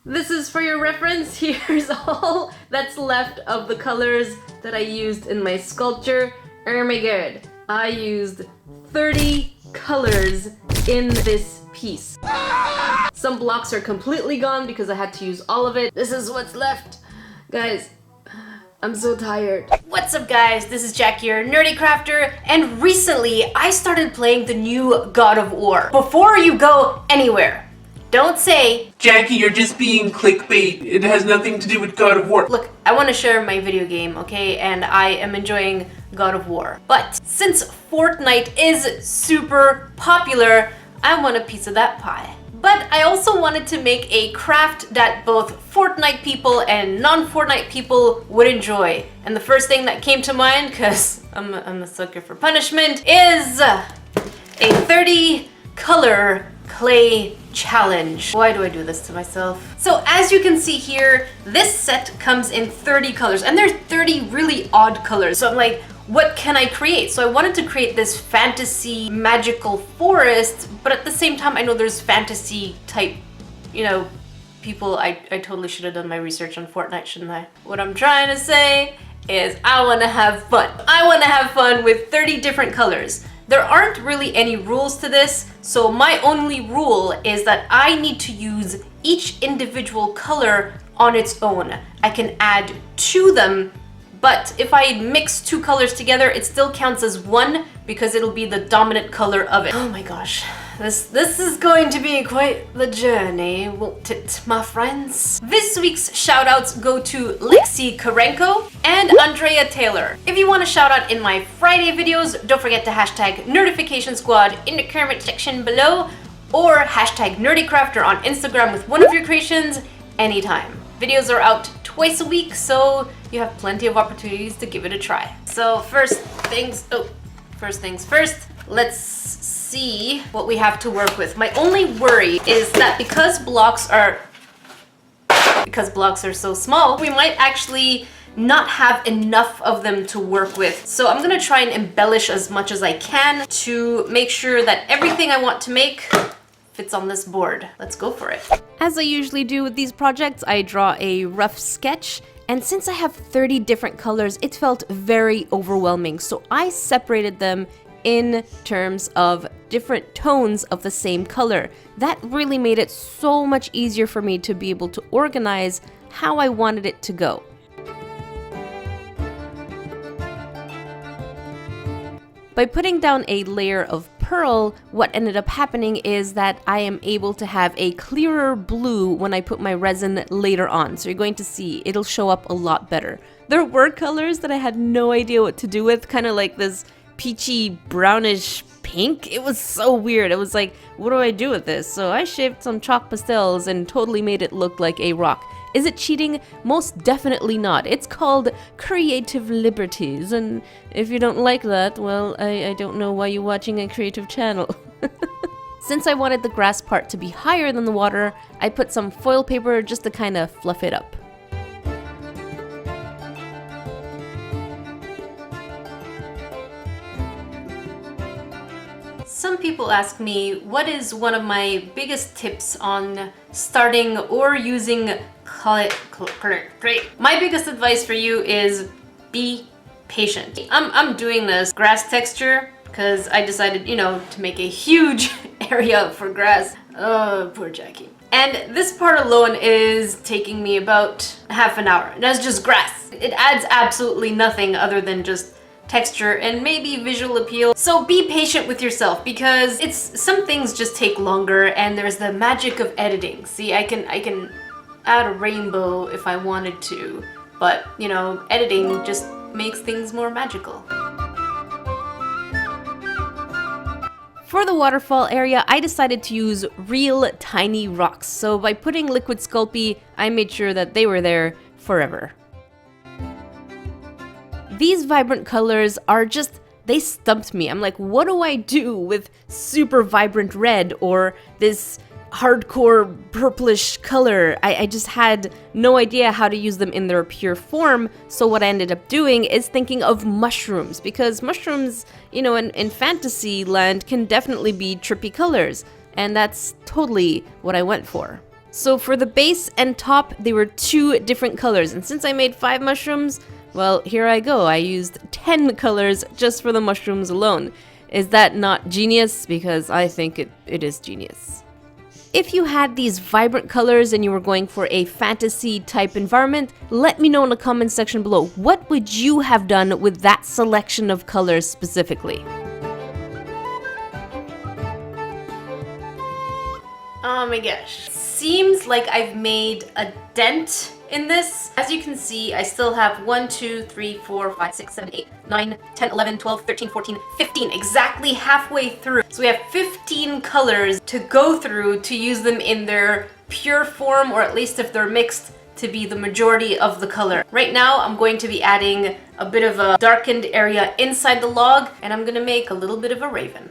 This is for your reference. Here's all that's left of the colors that I used in my sculpture. Oh my god. I used 30 colors in this piece. Some blocks are completely gone because I had to use all of it. This is what's left. Guys, I'm so tired. What's up guys, this is Jack here, Nerdecrafter, and recently I started playing the new God of War. Before you go anywhere, don't say, Jackie, you're just being clickbait. It has nothing to do with God of War. Look, I want to share my video game, okay? And I am enjoying God of War. But since Fortnite is super popular, I want a piece of that pie. But I also wanted to make a craft that both Fortnite people and non-Fortnite people would enjoy. And the first thing that came to mind, because I'm a sucker for punishment, is a 30 color clay challenge. Why do I do this to myself? So as you can see here, this set comes in 30 colors, and there's 30 really odd colors. So I'm like, what can I create? So I wanted to create this fantasy magical forest, but at the same time I know there's fantasy type, you know, people. I totally should have done my research on Fortnite, shouldn't I? What I'm trying to say is I want to have fun. I want to have fun with 30 different colors. There aren't really any rules to this, so my only rule is that I need to use each individual color on its own. I can add to them, but if I mix two colors together, it still counts as one because it'll be the dominant color of it. Oh my gosh, this is going to be quite the journey, won't it, my friends? This week's shoutouts go to Lexi Karenko and Andrea Taylor. If you want a shout out in my Friday videos, don't forget to hashtag Nerdification Squad in the comment section below, or hashtag Nerdecrafter on Instagram with one of your creations anytime. Videos are out twice a week, so you have plenty of opportunities to give it a try. So first things first, let's see what we have to work with. My only worry is that because blocks are so small, we might actually not have enough of them to work with. So I'm gonna try and embellish as much as I can to make sure that everything I want to make fits on this board. Let's go for it. As I usually do with these projects, I draw a rough sketch, and since I have 30 different colors, it felt very overwhelming. So I separated them in terms of different tones of the same color. That really made it so much easier for me to be able to organize how I wanted it to go. By putting down a layer of pearl, what ended up happening is that I am able to have a clearer blue when I put my resin later on. So you're going to see it'll show up a lot better. There were colors that I had no idea what to do with, kind of like this peachy brownish pink. It was so weird. It was like, what do I do with this? So I shaped some chalk pastels and totally made it look like a rock. Is it cheating? Most definitely not. It's called creative liberties, and if you don't like that, well, I don't know why you're watching a creative channel. Since I wanted the grass part to be higher than the water, I put some foil paper just to kind of fluff it up. Some people ask me what is one of my biggest tips on starting or using clay. My biggest advice for you is be patient. I'm doing this grass texture because I decided, you know, to make a huge area for grass. Oh, poor Jackie. And this part alone is taking me about half an hour. And that's just grass. It adds absolutely nothing other than just texture and maybe visual appeal. So be patient with yourself because some things just take longer, and there's the magic of editing. See, I can add a rainbow if I wanted to, but you know, editing just makes things more magical. For the waterfall area, I decided to use real tiny rocks. So by putting liquid Sculpey, I made sure that they were there forever. These vibrant colors are just, they stumped me. I'm like, what do I do with super vibrant red or this hardcore purplish color? I just had no idea how to use them in their pure form. So what I ended up doing is thinking of mushrooms, because mushrooms, you know, in fantasy land can definitely be trippy colors. And that's totally what I went for. So for the base and top, they were 2 different colors. And since I made 5 mushrooms, well, here I go. I used 10 colors just for the mushrooms alone. Is that not genius? Because I think it is genius. If you had these vibrant colors and you were going for a fantasy type environment, let me know in the comment section below. What would you have done with that selection of colors specifically? Oh my gosh. Seems like I've made a dent in this. As you can see, I still have 1, 2, 3, 4, 5, 6, 7, 8, 9, 10, 11, 12, 13, 14, 15, exactly halfway through. So we have 15 colors to go through to use them in their pure form, or at least if they're mixed, to be the majority of the color. Right now, I'm going to be adding a bit of a darkened area inside the log, and I'm gonna make a little bit of a raven.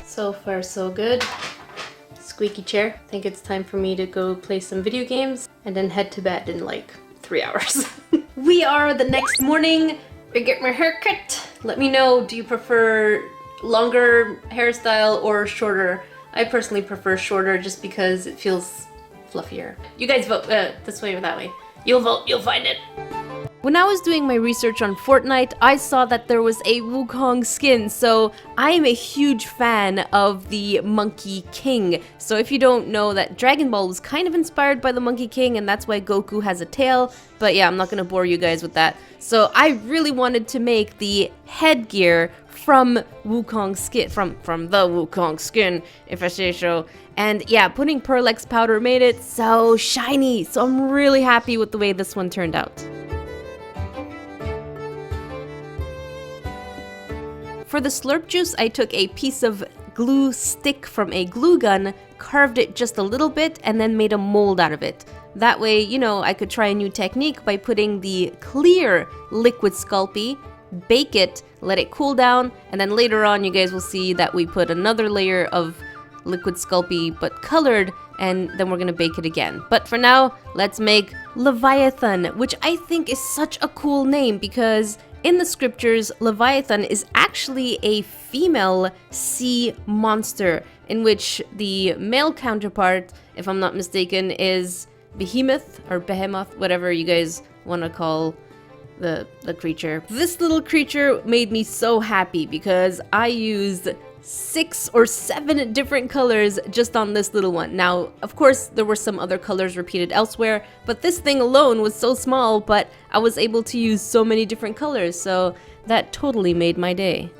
So far, so good. Squeaky chair. I think it's time for me to go play some video games and then head to bed in like 3 hours. We are the next morning. I get my hair cut. Let me know, do you prefer longer hairstyle or shorter? I personally prefer shorter just because it feels fluffier. You guys vote this way or that way. You'll vote, you'll find it. When I was doing my research on Fortnite, I saw that there was a Wukong skin, so I am a huge fan of the Monkey King. So if you don't know, that Dragon Ball was kind of inspired by the Monkey King, and that's why Goku has a tail. But yeah, I'm not gonna bore you guys with that. So I really wanted to make the headgear from Wukong skin, from the Wukong skin, if I say so. And yeah, putting Pearl X powder made it so shiny. So I'm really happy with the way this one turned out. For the slurp juice, I took a piece of glue stick from a glue gun, carved it just a little bit, and then made a mold out of it. That way, you know, I could try a new technique by putting the clear liquid Sculpey, bake it, let it cool down, and then later on you guys will see that we put another layer of liquid Sculpey but colored, and then we're gonna bake it again. But for now, let's make Leviathan, which I think is such a cool name because in the scriptures, Leviathan is actually a female sea monster, in which the male counterpart, if I'm not mistaken, is Behemoth or Behemoth, whatever you guys want to call the creature. This little creature made me so happy because I used 6 or 7 different colors just on this little one. Now, of course, there were some other colors repeated elsewhere, but this thing alone was so small, but I was able to use so many different colors, so that totally made my day.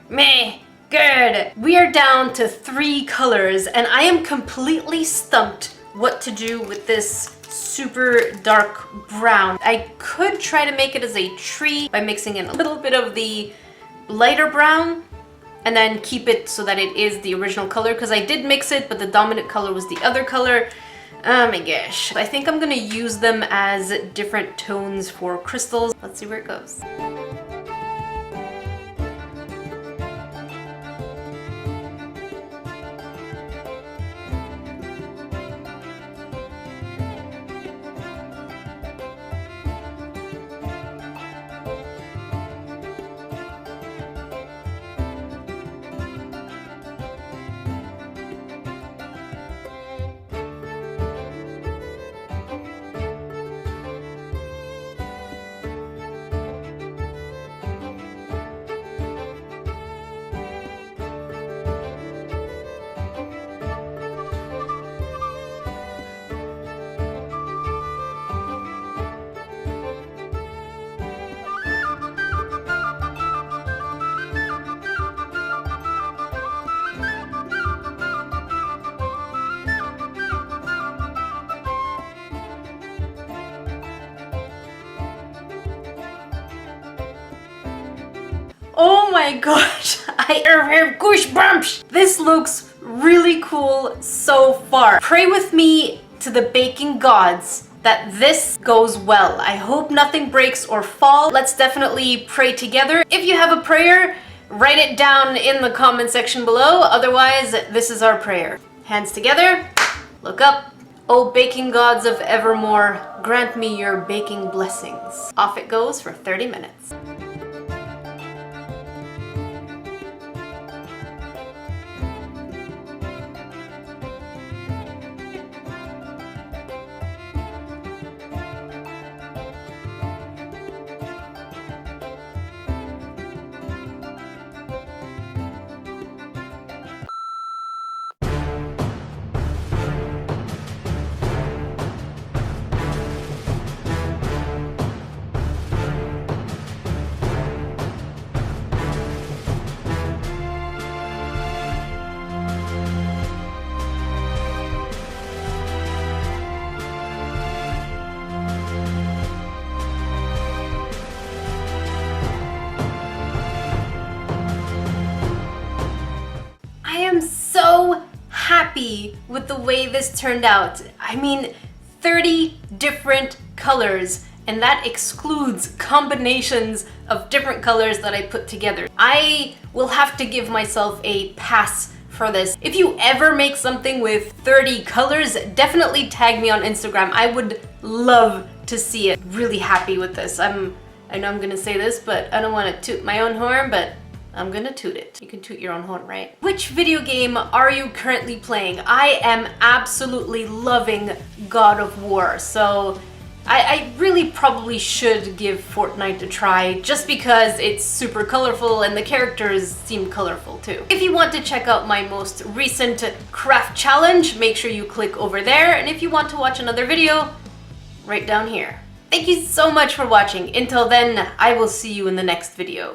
Me. Good. We are down to 3 colors and I am completely stumped what to do with this super dark brown. I could try to make it as a tree by mixing in a little bit of the lighter brown and then keep it so that it is the original color, because I did mix it but the dominant color was the other color. Oh my gosh. I think I'm gonna use them as different tones for crystals. Let's see where it goes. Oh my gosh, I have goosebumps! This looks really cool so far. Pray with me to the baking gods that this goes well. I hope nothing breaks or falls. Let's definitely pray together. If you have a prayer, write it down in the comment section below. Otherwise, this is our prayer. Hands together, look up. O baking gods of evermore, grant me your baking blessings. Off it goes for 30 minutes. I am so happy with the way this turned out. I mean, 30 different colors, and that excludes combinations of different colors that I put together. I will have to give myself a pass for this. If you ever make something with 30 colors, definitely tag me on Instagram. I would love to see it. Really happy with this. I know I'm gonna say this, but I don't want to toot my own horn, but I'm gonna toot it. You can toot your own horn, right? Which video game are you currently playing? I am absolutely loving God of War, so I really probably should give Fortnite a try just because it's super colorful and the characters seem colorful too. If you want to check out my most recent craft challenge, make sure you click over there, and if you want to watch another video, right down here. Thank you so much for watching. Until then, I will see you in the next video.